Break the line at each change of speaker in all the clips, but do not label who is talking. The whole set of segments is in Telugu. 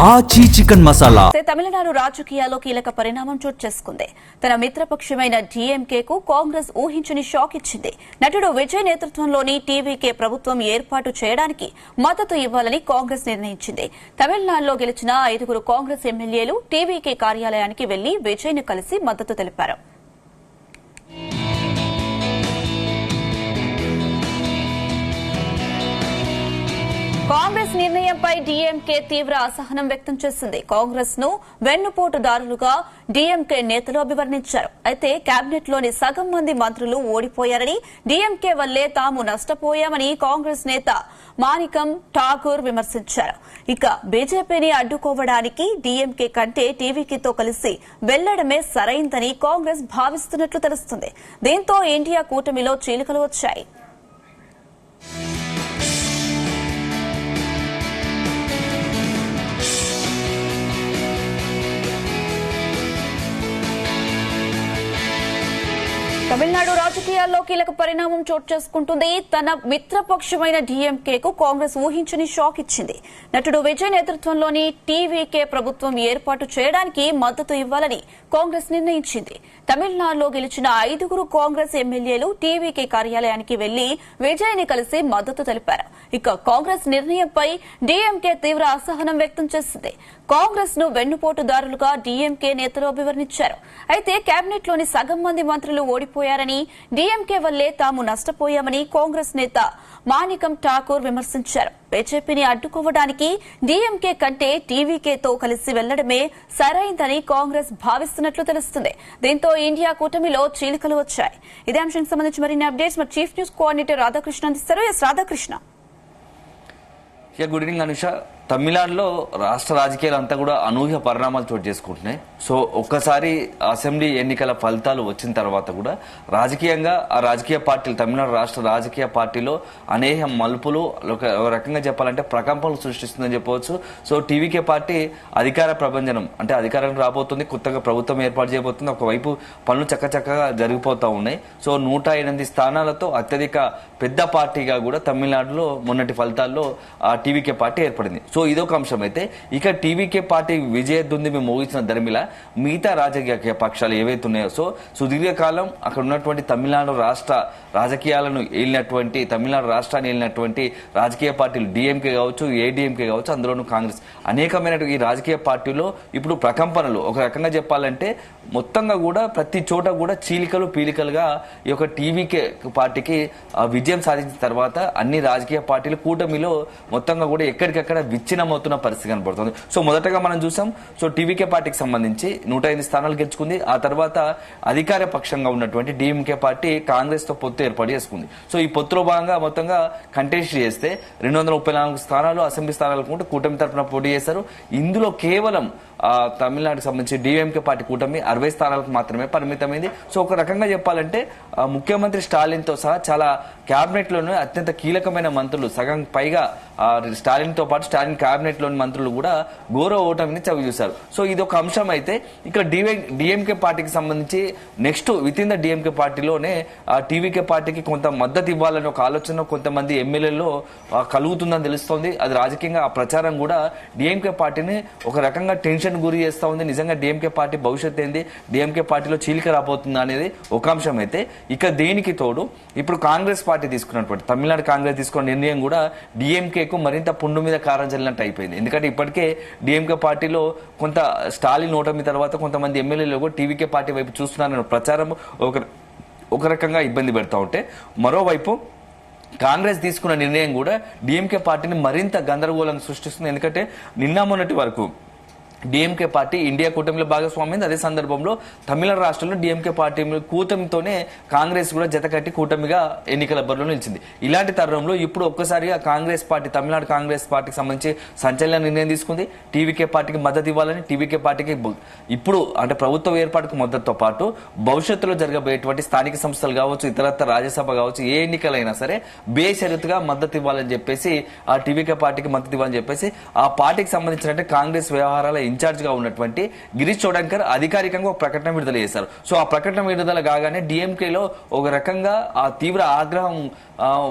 ఆచి చికెన్ మసాలా.
తమిళనాడు రాజకీయాల్లో కీలక పరిణామం చోటు చేసుకుంది. తన మిత్రపక్షమైన డీఎంకేకు కాంగ్రెస్ ఊహించని షాక్ ఇచ్చింది. నటుడు విజయ్ నేతృత్వంలోని టీవీకే ప్రభుత్వం ఏర్పాటు చేయడానికి మద్దతు ఇవ్వాలని కాంగ్రెస్ నిర్ణయించింది. తమిళనాడులో గెలిచిన 5 కాంగ్రెస్ ఎమ్మెల్యేలు టీవీకే కార్యాలయానికి వెళ్లి విజయ్ ను కలిసి మద్దతు తెలిపారు. కాంగ్రెస్ నిర్ణయంపై డీఎంకే తీవ్ర అసహనం వ్యక్తం చేసింది. కాంగ్రెస్ ను వెన్నుపోటుదారులుగా డీఎంకే నేతలు అభివర్ణించారు. అయితే కేబినెట్ లోని సగం మంది మంత్రులు ఓడిపోయారని, డీఎంకే వల్లే తాము నష్టపోయామని కాంగ్రెస్ నేత మాణికం ఠాకూర్ విమర్శించారు. ఇక బీజేపీని అడ్డుకోవడానికి డీఎంకే కంటే టీవీకేతో కలిసి వెళ్లడమే సరైందని కాంగ్రెస్ భావిస్తున్నట్లు తెలుస్తుంది. దీంతో ఇండియా కూటమిలో చీలికలు వచ్చాయి. తమిళనాడు రాజకీయాల్లో కీలక పరిణామం చోటు చేసుకుంటుంది. తన మిత్రపక్షమైన డీఎంకేకు కాంగ్రెస్ ఊహించని షాక్ ఇచ్చింది. నటుడు విజయ్ నేతృత్వంలోని టీవీకే ప్రభుత్వం ఏర్పాటు చేయడానికి మద్దతు ఇవ్వాలని కాంగ్రెస్ నిర్ణయించింది. తమిళనాడులో గెలిచిన 5 కాంగ్రెస్ ఎమ్మెల్యేలు టీవీకే కార్యాలయానికి వెళ్లి విజయ్ ని కలిసి మద్దతు తెలిపారు. ఇక కాంగ్రెస్ నిర్ణయంపై డీఎంకే తీవ్ర అసహనం వ్యక్తం చేసింది. కాంగ్రెస్ ను వెన్నుపోటుదారులుగా డీఎంకే నేతలు అభివర్ణించారు. అయితే కేబినెట్ లోని సగం మంది మంత్రులు ఓడిపోయారని, డీఎంకే వల్లే తాము నష్టపోయామని కాంగ్రెస్ నేత మాణికం ఠాకూర్ విమర్శించారు. బీజేపీని అడ్డుకోవడానికి డీఎంకే కంటే టీవీకేతో కలిసి వెళ్లడమే సరైందని కాంగ్రెస్ భావిస్తున్నట్లు తెలుస్తుంది. దీంతో ఇండియా కూటమిలో చీలికలు వచ్చాయి. ఇదే అంశానికి సంబంధించి మరిన్ని అప్డేట్స్ మా చీఫ్ న్యూస్ కోఆర్డినేటర్ రాధాకృష్ణ అందిస్తారు. S Radhakrishna.
Good evening Anusha. తమిళనాడులో రాష్ట్ర రాజకీయాలు అంతా కూడా అనూహ్య పరిణామాలు చోటు చేసుకుంటున్నాయి. సో ఒక్కసారి అసెంబ్లీ ఎన్నికల ఫలితాలు వచ్చిన తర్వాత కూడా రాజకీయంగా ఆ రాజకీయ పార్టీలు, తమిళనాడు రాష్ట్ర రాజకీయ పార్టీలో అనేక మలుపులు, ఒక రకంగా చెప్పాలంటే ప్రకంపనలు సృష్టిస్తుందని చెప్పవచ్చు. సో టీవీకే పార్టీ అధికార ప్రభంజనం అంటే అధికారం రాబోతుంది, కొత్తగా ప్రభుత్వం ఏర్పాటు చేయబోతుంది. ఒకవైపు పనులు చక్కచక్కగా జరిగిపోతూ ఉన్నాయి. సో 108 స్థానాలతో అత్యధిక పెద్ద పార్టీగా కూడా తమిళనాడులో మొన్నటి ఫలితాల్లో ఆ టీవీకే పార్టీ ఏర్పడింది. సో ఇదొక అంశం. అయితే ఇక టీవీకే పార్టీ విజయ దుందుబి మోగించిన దరిమిల మిగతా రాజకీయ పక్షాలు ఏవైతే ఉన్నాయో, సో సుదీర్ఘకాలం అక్కడ ఉన్నటువంటి తమిళనాడు రాష్ట్ర రాజకీయాలను ఏలినటువంటి, తమిళనాడు రాష్ట్రాన్ని ఏలినటువంటి రాజకీయ పార్టీలు డిఎంకే కావచ్చు, ఏడీఎంకే కావచ్చు, అందులోనూ కాంగ్రెస్, అనేకమైన ఈ రాజకీయ పార్టీలో ఇప్పుడు ప్రకంపనలు, ఒక రకంగా చెప్పాలంటే మొత్తంగా కూడా ప్రతి చోట కూడా చీలికలు పీలికలుగా ఈ యొక్క టీవీకే పార్టీకి విజయం సాధించిన తర్వాత అన్ని రాజకీయ పార్టీలు కూటమిలో మొత్తంగా కూడా ఎక్కడికక్కడ విచ్ఛిన్నమవుతున్న పరిస్థితి కనబడుతుంది. సో మొదటగా మనం చూసాం, సో టీవీకే పార్టీకి సంబంధించి 105 స్థానాలు గెలుచుకుంది. ఆ తర్వాత అధికార పక్షంగా ఉన్నటువంటి డిఎంకే పార్టీ కాంగ్రెస్ తో పొత్తు ఏర్పాటు చేసుకుంది. సో ఈ పొత్తులో భాగంగా మొత్తంగా కంటెస్ట్ చేస్తే 234 స్థానాలు అసెంబ్లీ స్థానాలకు కూటమి తరఫున పోటీ చేశారు. ఇందులో కేవలం తమిళనాడుకు సంబంధించి డిఎంకే పార్టీ కూటమి 60 స్థానాలకు మాత్రమే పరిమితమైంది. సో ఒక రకంగా చెప్పాలంటే ముఖ్యమంత్రి స్టాలిన్ తో సహా చాలా కేబినెట్ లోనే అత్యంత కీలకమైన మంత్రులు, సగం పైగా స్టాలిన్ తో పాటు స్టాలిన్ కేబినెట్ లోని మంత్రులు కూడా ఘోర ఓటమిని చవి చూశారు. సో ఇది ఒక అంశం. అయితే ఇక్కడ డిఎంకే పార్టీకి సంబంధించి next with in the DMK పార్టీలోనే టీవీకే పార్టీకి కొంత మద్దతు ఇవ్వాలని ఒక ఆలోచన కొంతమంది ఎమ్మెల్యేలో కలుగుతుందని తెలుస్తోంది. అది రాజకీయంగా ఆ ప్రచారం కూడా డిఎంకే పార్టీని ఒక రకంగా టెన్షన్ గురి చేస్తా ఉంది. నిజంగా డిఎంకే పార్టీ భవిష్యత్ ఏంది, డిఎంకే పార్టీలో చీలిక రాబోతుందా అనేది ఒక అంశం. అయితే ఇక దేనికి తోడు ఇప్పుడు కాంగ్రెస్ పార్టీ తీసుకున్నటువంటి, తమిళనాడు కాంగ్రెస్ తీసుకున్న నిర్ణయం కూడా డిఎంకేకు మరింత పుండు మీద కారం చల్లినట్టు అయిపోయింది. ఎందుకంటే ఇప్పటికే డిఎంకే పార్టీలో కొంత స్టాలిన్ ఓటమి తర్వాత కొంతమంది ఎమ్మెల్యేలు టీవీకే పార్టీ వైపు చూస్తున్నారన్న ప్రచారం ఒక రకంగా ఇబ్బంది పెడతా ఉంటే, మరోవైపు కాంగ్రెస్ తీసుకున్న నిర్ణయం కూడా డిఎంకే పార్టీని మరింత గందరగోళం సృష్టిస్తుంది. ఎందుకంటే నిన్న మొన్నటి వరకు డిఎంకే పార్టీ ఇండియా కూటమిలో భాగస్వామ్యం. అదే సందర్భంలో తమిళనాడు రాష్ట్రంలో డిఎంకే పార్టీ కూటమితోనే కాంగ్రెస్ కూడా జతకట్టి కూటమిగా ఎన్నికల బరిలో నిలిచింది. ఇలాంటి తరుణంలో ఇప్పుడు ఒక్కసారిగా కాంగ్రెస్ పార్టీ, తమిళనాడు కాంగ్రెస్ పార్టీకి సంబంధించి సంచలన నిర్ణయం తీసుకుంది. టీవీకే పార్టీకి మద్దతు ఇవ్వాలని, టీవీకే పార్టీకి ఇప్పుడు అంటే ప్రభుత్వ ఏర్పాటుకు మద్దతుతో పాటు భవిష్యత్తులో జరగబోయేటువంటి స్థానిక సంస్థలు కావచ్చు, ఇతరత్ర రాజ్యసభ కావచ్చు, ఏ ఎన్నికలైనా సరే బేషరతుగా మద్దతు ఇవ్వాలని చెప్పేసి ఆ టీవీకే పార్టీకి మద్దతు ఇవ్వాలని చెప్పేసి ఆ పార్టీకి సంబంధించిన కాంగ్రెస్ వ్యవహారాల ఇన్ఛార్జ్ గా ఉన్నటువంటి గిరీష్ చోడంకర్ అధికారికంగా ఒక ప్రకటన విడుదల చేశారు. సో ఆ ప్రకటన విడుదల కాగానే డిఎంకేలో ఒక రకంగా ఆ తీవ్ర ఆగ్రహం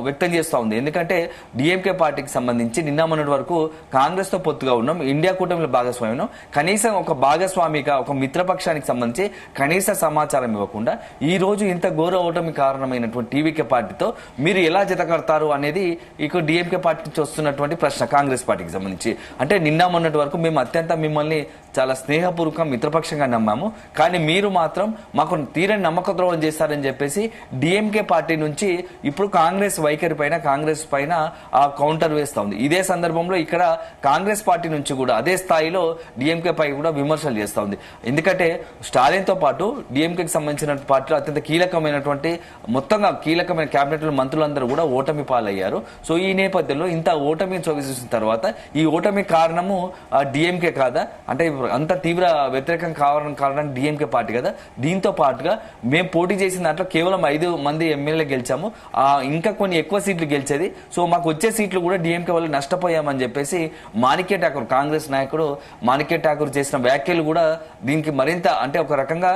వ్యక్తం చేస్తూ ఉంది. ఎందుకంటే డిఎంకే పార్టీకి సంబంధించి నిన్న మొన్నటి వరకు కాంగ్రెస్ తో పొత్తుగా ఉన్నాం, ఇండియా కూటమిలో భాగస్వామ్యం, కనీసం ఒక భాగస్వామిగా ఒక మిత్రపక్షానికి సంబంధించి కనీస సమాచారం ఇవ్వకుండా ఈ రోజు ఇంత ఘోర ఓటమి కారణమైనటువంటి టీవీకే పార్టీతో మీరు ఎలా జత కడతారు అనేది ఇక డిఎంకే పార్టీ నుంచి వస్తున్నటువంటి ప్రశ్న కాంగ్రెస్ పార్టీకి సంబంధించి. అంటే నిన్న మొన్నటి వరకు మేము అత్యంత మిమ్మల్ని చాలా స్నేహపూర్వక మిత్రపక్షంగా నమ్మాము, కానీ మీరు మాత్రం మాకు తీరని నమ్మక ద్రోహం చేస్తారని చెప్పేసి డిఎంకే పార్టీ నుంచి ఇప్పుడు కాంగ్రెస్ వైఖరి పైన కాంగ్రెస్ పైన ఆ కౌంటర్ వేస్తా ఉంది. ఇదే సందర్భంలో ఇక్కడ కాంగ్రెస్ పార్టీ నుంచి కూడా అదే స్థాయిలో డిఎంకే పై కూడా విమర్శలు చేస్తా ఉంది. ఎందుకంటే స్టాలిన్ తో పాటు డిఎంకేకి సంబంధించిన పార్టీలో అత్యంత కీలకమైనటువంటి మొత్తంగా కీలకమైన కేబినెట్ మంత్రులందరూ కూడా ఓటమి పాలయ్యారు. సో ఈ నేపథ్యంలో ఇంత ఓటమి చూసిన తర్వాత ఈ ఓటమి కారణము డిఎంకే కాదా, అంటే అంత తీవ్ర వ్యతిరేకం కారణం డిఎంకే పార్టీ కదా. దీంతో పాటుగా మేము పోటీ చేసిన దాంట్లో కేవలం 5 మంది ఎమ్మెల్యేలు గెలిచాము, ఇంకా కొన్ని ఎక్కువ సీట్లు గెలిచేది. సో మాకు వచ్చే సీట్లు కూడా డిఎంకే వల్ల నష్టపోయామని చెప్పేసి మాణిక్య ఠాకూర్ కాంగ్రెస్ నాయకుడు మాణిక్య ఠాకూర్ చేసిన వ్యాఖ్యలు కూడా దీనికి మరింత అంటే ఒక రకంగా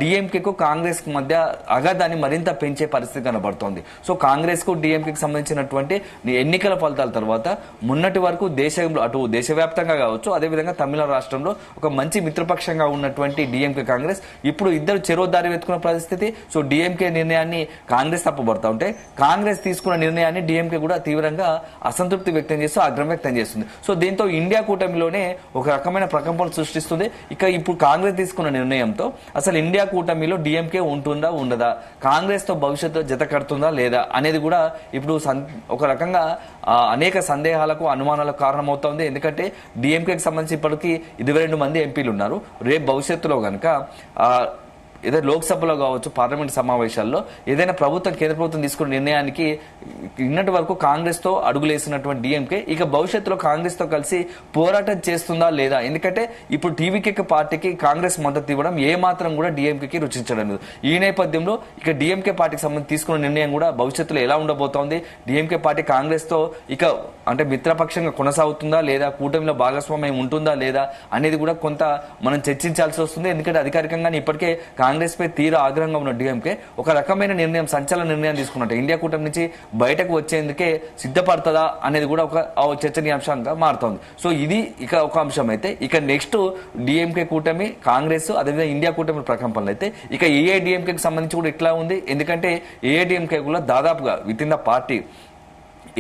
డిఎంకేకు కాంగ్రెస్ కు మధ్య అగాధాన్ని మరింత పెంచే పరిస్థితి కనబడుతోంది. సో కాంగ్రెస్ కు డిఎంకేకి సంబంధించినటువంటి ఎన్నికల ఫలితాల తర్వాత మొన్నటి వరకు దేశంలో అటు దేశవ్యాప్తంగా కావచ్చు, అదేవిధంగా తమిళనాడు రాష్ట్రంలో ఒక మంచి మిత్రపక్షంగా ఉన్నటువంటి డిఎంకే కాంగ్రెస్ ఇప్పుడు ఇద్దరు చెరోదారి వెతుకున్న పరిస్థితి. సో డిఎంకే నిర్ణయాన్ని కాంగ్రెస్ తప్పుపడతా ఉంటే కాంగ్రెస్ తీసుకున్న నిర్ణయాన్ని డిఎంకే కూడా తీవ్రంగా అసంతృప్తి వ్యక్తం చేస్తూ ఆగ్రహం వ్యక్తం చేస్తుంది. సో దీంతో ఇండియా కూటమిలోనే ఒక రకమైన ప్రకంపనలు సృష్టిస్తుంది. ఇక ఇప్పుడు కాంగ్రెస్ తీసుకున్న నిర్ణయంతో అసలు ఇండియా కూటమిలో డిఎంకే ఉంటుందా ఉండదా, కాంగ్రెస్ తో భవిష్యత్తులో జత కడుతుందా లేదా అనేది కూడా ఇప్పుడు ఒక రకంగా అనేక సందేహాలకు అనుమానాలకు కారణమవుతోంది. ఎందుకంటే డిఎంకేకి సంబంధించి ఇప్పటికీ 22 మంది ఎంపీలు ఉన్నారు. రేపు భవిష్యత్తులో కనుక ఏదైనా లోక్సభలో కావచ్చు పార్లమెంట్ సమావేశాల్లో ఏదైనా ప్రభుత్వం కేంద్ర ప్రభుత్వం తీసుకున్న నిర్ణయానికి ఇన్నటి వరకు కాంగ్రెస్ తో అడుగులేసినటువంటి డిఎంకే ఇక భవిష్యత్తులో కాంగ్రెస్ తో కలిసి పోరాటం చేస్తుందా లేదా. ఎందుకంటే ఇప్పుడు టీవీకే పార్టీకి కాంగ్రెస్ మద్దతు ఇవ్వడం ఏ మాత్రం కూడా డిఎంకేకి రుచించడం లేదు. ఈ నేపథ్యంలో ఇక డిఎంకే పార్టీకి సంబంధించి తీసుకున్న నిర్ణయం కూడా భవిష్యత్తులో ఎలా ఉండబోతోంది, డిఎంకే పార్టీ కాంగ్రెస్ తో ఇక అంటే మిత్రపక్షంగా కొనసాగుతుందా లేదా, కూటమిలో భాగస్వామ్యం ఉంటుందా లేదా అనేది కూడా కొంత మనం చర్చించాల్సి వస్తుంది. ఎందుకంటే అధికారికంగా ఇప్పటికే కాంగ్రెస్ పై తీవ్ర ఆగ్రహంగా ఉన్న డిఎంకే ఒక రకమైన నిర్ణయం సంచలన నిర్ణయం తీసుకున్నట్టు ఇండియా కూటమి నుంచి బయటకు వచ్చేందుకే సిద్ధపడుతుందా అనేది కూడా ఒక చర్చనీయాంశంగా మారుతోంది. సో ఇది ఇక ఒక అంశం అయితే ఇక నెక్స్ట్ డిఎంకే కూటమి కాంగ్రెస్ అదేవిధంగా ఇండియా కూటమి ప్రకంపనలు అయితే ఇక ఏఐడిఎంకేకి సంబంధించి కూడా ఇట్లా ఉంది. ఎందుకంటే ఏఐడిఎంకే కూడా దాదాపుగా విత్ ఇన్ ద పార్టీ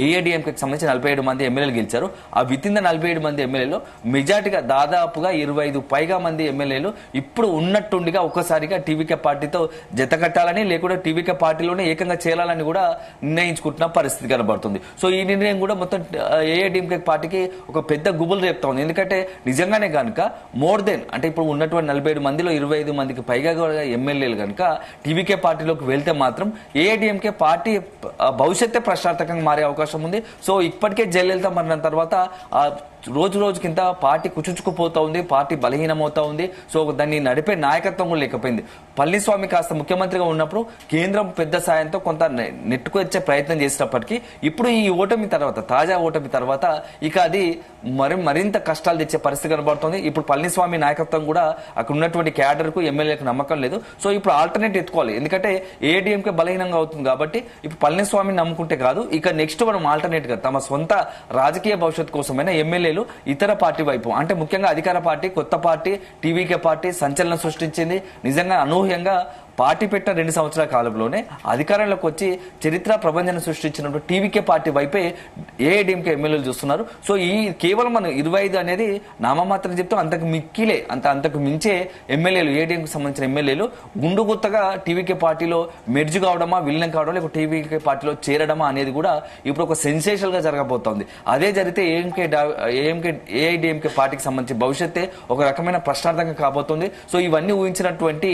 ఏఐడిఎంకేకి సంబంధించి 47 మంది ఎమ్మెల్యేలు గెలిచారు. ఆ విత్ ఇన్ ద 47 మంది ఎమ్మెల్యేలు మెజార్టీగా దాదాపుగా 25 పైగా మంది ఎమ్మెల్యేలు ఇప్పుడు ఉన్నట్టుండిగా ఒక్కసారిగా టీవీకే పార్టీతో జత కట్టాలని లేకుండా టీవీకే పార్టీలోనే ఏకంగా చేరాలని కూడా నిర్ణయించుకుంటున్న పరిస్థితి కనబడుతుంది. సో ఈ నిర్ణయం కూడా మొత్తం ఏఐడిఎంకే పార్టీకి ఒక పెద్ద గుబులు రేపుతా ఉంది. ఎందుకంటే నిజంగానే కనుక మోర్ దెన్ అంటే ఇప్పుడు ఉన్నటువంటి 47 మందిలో 25 మందికి పైగా ఎమ్మెల్యేలు కనుక టీవీకే పార్టీలోకి వెళ్తే మాత్రం ఏఐడిఎంకే పార్టీ భవిష్యత్తే ప్రశ్నార్థకంగా మారే అవకాశం ఉంది. సో ఇప్పటికే జయలలిత మరణం తర్వాత రోజు రోజుకింత పార్టీ కుచుచుకుపోతా ఉంది, పార్టీ బలహీనమవుతా ఉంది. సో దాన్ని నడిపే నాయకత్వం కూడా లేకపోయింది. పళనిస్వామి కాస్త ముఖ్యమంత్రిగా ఉన్నప్పుడు కేంద్రం పెద్ద సాయంతో కొంత నెట్టుకొచ్చే ప్రయత్నం చేసినప్పటికీ ఇప్పుడు ఈ ఓటమి తర్వాత తాజా ఓటమి తర్వాత ఇక అది మరింత కష్టాలు తెచ్చే పరిస్థితి కనబడుతుంది. ఇప్పుడు పళనిస్వామి నాయకత్వం కూడా అక్కడ ఉన్నటువంటి క్యాడర్ కు ఎమ్మెల్యేలకు నమ్మకం లేదు. సో ఇప్పుడు ఆల్టర్నేట్ ఎత్తుకోవాలి. ఎందుకంటే ఏఐడిఎంకే బలహీనంగా అవుతుంది కాబట్టి ఇప్పుడు పళనిస్వామిని నమ్ముకుంటే కాదు, ఇక నెక్స్ట్ మనం ఆల్టర్నేట్ గా తమ సొంత రాజకీయ భవిష్యత్తు కోసమైనా ఎమ్మెల్యేలు ఇతర పార్టీ వైపు అంటే ముఖ్యంగా అధికార పార్టీ కొత్త పార్టీ టీవీకే పార్టీ సంచలనం సృష్టించింది. నిజంగా అనూహ్యంగా పార్టీ పెట్టిన 2 సంవత్సరాల కాలంలోనే అధికారంలోకి వచ్చి చరిత్ర ప్రపంచం సృష్టించినప్పుడు టీవీకే పార్టీ వైపే ఏఐడిఎంకే ఎమ్మెల్యేలు చూస్తున్నారు. సో ఈ కేవలం మనం 25 అనేది నామమాత్రం చెప్తాం, అంతకు మించే ఎమ్మెల్యేలు ఏఐడిఎంకి సంబంధించిన ఎమ్మెల్యేలు గుండు గుత్తగా టీవీకే పార్టీలో మెర్జ్ కావడమా విలీనం కావడం లేక టీవీకే పార్టీలో చేరడమా అనేది కూడా ఇప్పుడు ఒక సెన్సేషనల్ గా జరగబోతోంది. అదే జరిగితే ఏఐడిఎంకే పార్టీకి సంబంధించి భవిష్యత్తే ఒక రకమైన ప్రశ్నార్థంగా కాబోతుంది. సో ఇవన్నీ ఊహించినటువంటి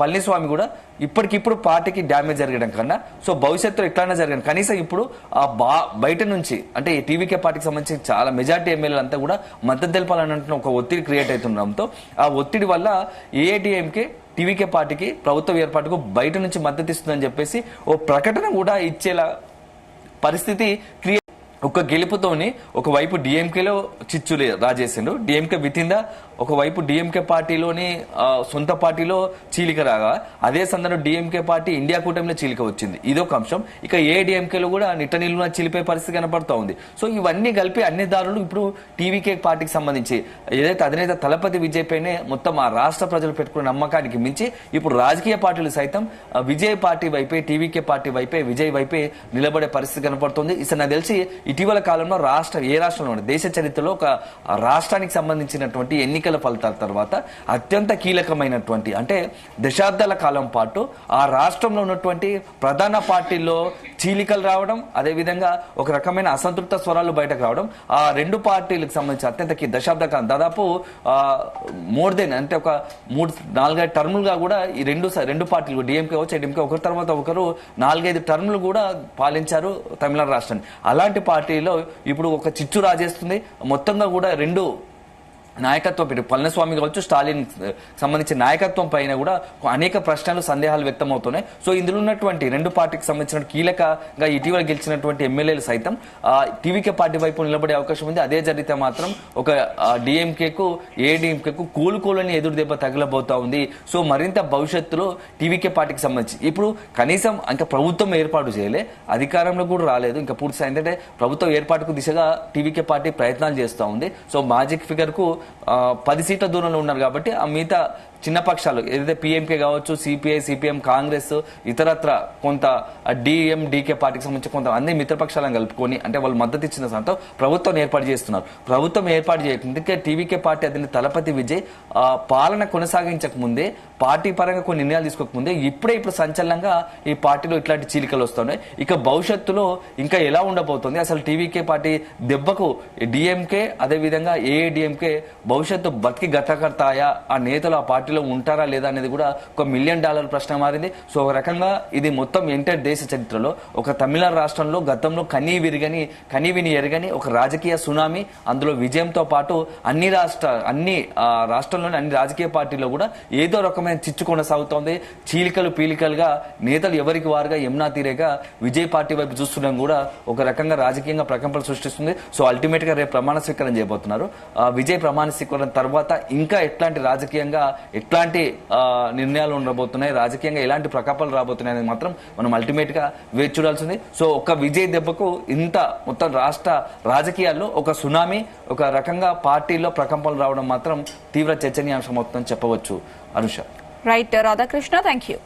పళనిస్వామి కూడా ఇప్పటికిప్పుడు పార్టీకి డ్యామేజ్ జరగడం కన్నా సో భవిష్యత్తులో ఎట్లయినా జరగదు కనీసం ఇప్పుడు బయట నుంచి అంటే టీవీకే పార్టీకి సంబంధించి చాలా మెజార్టీ ఎమ్మెల్యేలు అంతా కూడా మద్దతు తెలపాలన్న ఒక ఒత్తిడి క్రియేట్ అవుతుండడంతో ఆ ఒత్తిడి వల్ల ఏఐడిఎంకే టీవీకే పార్టీకి ప్రభుత్వ ఏర్పాటుకు బయట నుంచి మద్దతు ఇస్తుందని చెప్పేసి ఓ ప్రకటన కూడా ఇచ్చేలా పరిస్థితి క్రియేట్. ఒక గెలుపుతోని ఒకవైపు డిఎంకేలో చిచ్చులు రాజేసిండు, డిఎంకే విత్ ఇన్ ద ఒకవైపు డిఎంకే పార్టీలోని సొంత పార్టీలో చీలిక రాగా, అదే సందర్భంలో డిఎంకే పార్టీ ఇండియా కూటమిలో చీలిక వచ్చింది. ఇదొక అంశం. ఇక ఏడీఎంకేలో కూడా నిట్టనీళ్ళున చీలిపోయే పరిస్థితి కనపడుతూ ఉంది. సో ఇవన్నీ కలిపి అన్ని దారులు ఇప్పుడు టీవీకే పార్టీకి సంబంధించి ఏదైతే అధినేత తలపతి విజయ్ పైనే మొత్తం ఆ రాష్ట్ర ప్రజలు పెట్టుకున్న నమ్మకానికి మించి ఇప్పుడు రాజకీయ పార్టీలు సైతం విజయ్ పార్టీ వైపే, టీవీకే పార్టీ వైపే, విజయ్ వైపే నిలబడే పరిస్థితి కనపడుతుంది. ఇసలు నాకు తెలిసి ఇటీవల కాలంలో ఏ రాష్ట్రంలో దేశ చరిత్రలో ఒక రాష్ట్రానికి సంబంధించినటువంటి ఎన్నికల ఫలితాల తర్వాత అత్యంత కీలకమైనటువంటి, అంటే దశాబ్దాల కాలం పాటు ఆ రాష్ట్రంలో ఉన్నటువంటి ప్రధాన పార్టీల్లో చీలికలు రావడం, అదేవిధంగా ఒక రకమైన అసంతృప్త స్వరాలు బయటకు రావడం, ఆ రెండు పార్టీలకు సంబంధించి అత్యంత దశాబ్ద కాలం దాదాపు మోర్ దెన్ అంటే ఒక 4-5 టర్ములుగా కూడా ఈ రెండు పార్టీలు డిఎంకే వచ్చి ఏడీఎంకే ఒకరి తర్వాత ఒకరు 4-5 టర్ములు కూడా పాలించారు తమిళనాడు రాష్ట్రాన్ని. అలాంటి పార్టీలో ఇప్పుడు ఒక చిచ్చు రాజేస్తుంది. మొత్తంగా కూడా రెండు నాయకత్వం పెట్టి పళనిస్వామి కావచ్చు, స్టాలిన్ సంబంధించిన నాయకత్వం పైన కూడా అనేక ప్రశ్నలు, సందేహాలు వ్యక్తమవుతున్నాయి. సో ఇందులో ఉన్నటువంటి రెండు పార్టీకి సంబంధించిన కీలకంగా ఇటీవల గెలిచినటువంటి ఎమ్మెల్యేలు సైతం టీవీకే పార్టీ వైపు నిలబడే అవకాశం ఉంది. అదే జరిగితే మాత్రం ఒక డిఎంకేకు, ఏడీఎంకేకు కూలుకోలని ఎదురు దెబ్బ తగలబోతా ఉంది. సో మరింత భవిష్యత్తులో టీవీకే పార్టీకి సంబంధించి ఇప్పుడు కనీసం ఇంకా ప్రభుత్వం ఏర్పాటు చేయలే, అధికారంలో కూడా రాలేదు, ఇంకా పూర్తి ఏంటంటే ప్రభుత్వం ఏర్పాటుకు దిశగా టీవీకే పార్టీ ప్రయత్నాలు చేస్తూ ఉంది. సో మ్యాజిక్ ఫిగర్ కు 10 సీట్ల దూరంలో ఉన్నారు కాబట్టి ఆ మిగతా చిన్న పక్షాలు ఏదైతే పీఎంకే కావచ్చు, సిపిఐ, సిపిఎం, కాంగ్రెస్, ఇతరత్ర కొంత డిఎండికే పార్టీకి సంబంధించి కొంత అన్ని మిత్రపక్షాలను కలుపుకొని అంటే వాళ్ళు మద్దతు ఇచ్చిన సంతో ప్రభుత్వం ఏర్పాటు చేస్తున్నారు. ప్రభుత్వం ఏర్పాటు చేయకుండా టీవీకే పార్టీ అధినేత తలపతి విజయ్ పాలన కొనసాగించక ముందే, పార్టీ పరంగా కొన్ని నిర్ణయాలు తీసుకోకముందే ఇప్పుడు సంచలనంగా ఈ పార్టీలో ఇట్లాంటి చీలికలు వస్తున్నాయి. ఇక భవిష్యత్తులో ఇంకా ఎలా ఉండబోతుంది, అసలు టీవీకే పార్టీ దెబ్బకు డిఎంకే అదేవిధంగా ఏఐడిఎంకే భవిష్యత్తు బతికి గతకర్తాయా, ఆ నేతలు ఆ పార్టీలో ఉంటారా లేదా అనేది కూడా $1 మిలియన్ ప్రశ్న మారింది. సో ఒక రకంగా ఇది మొత్తం ఎంటైర్ దేశ చరిత్రలో ఒక తమిళనాడు రాష్ట్రంలో గతంలో కనీవిని ఎరగని ఒక రాజకీయ సునామీ, అందులో విజయంతో పాటు అన్ని రాష్ట్రంలోని అన్ని రాజకీయ పార్టీల్లో కూడా ఏదో రకమైన చిచ్చు కొనసాగుతోంది. చీలికలు పీలికలుగా నేతలు ఎవరికి వారుగా యమునా తీరేగా విజయ్ పార్టీ వైపు చూస్తుండడం కూడా ఒక రకంగా రాజకీయంగా ప్రకంపనలు సృష్టిస్తుంది. సో అల్టిమేట్ గా రేపు ప్రమాణ స్వీకారం చేయబోతున్నారు. విజయ్ ప్రమాణ స్వీకారం తర్వాత ఇంకా ఎట్లాంటి రాజకీయంగా ఎట్లాంటి నిర్ణయాలు ఉండబోతున్నాయి, రాజకీయంగా ఎలాంటి ప్రకంపనలు రాబోతున్నాయి అనేది మాత్రం మనం అల్టిమేట్ గా వేచి చూడాల్సింది. సో ఒక్క విజయ్ దెబ్బకు ఇంత మొత్తం రాష్ట్ర రాజకీయాల్లో ఒక సునామీ, ఒక రకంగా పార్టీలో ప్రకంపనలు రావడం మాత్రం తీవ్ర చర్చనీయాంశం అవుతుందని చెప్పవచ్చు. Anusha.
Right Radhakrishna, thank you.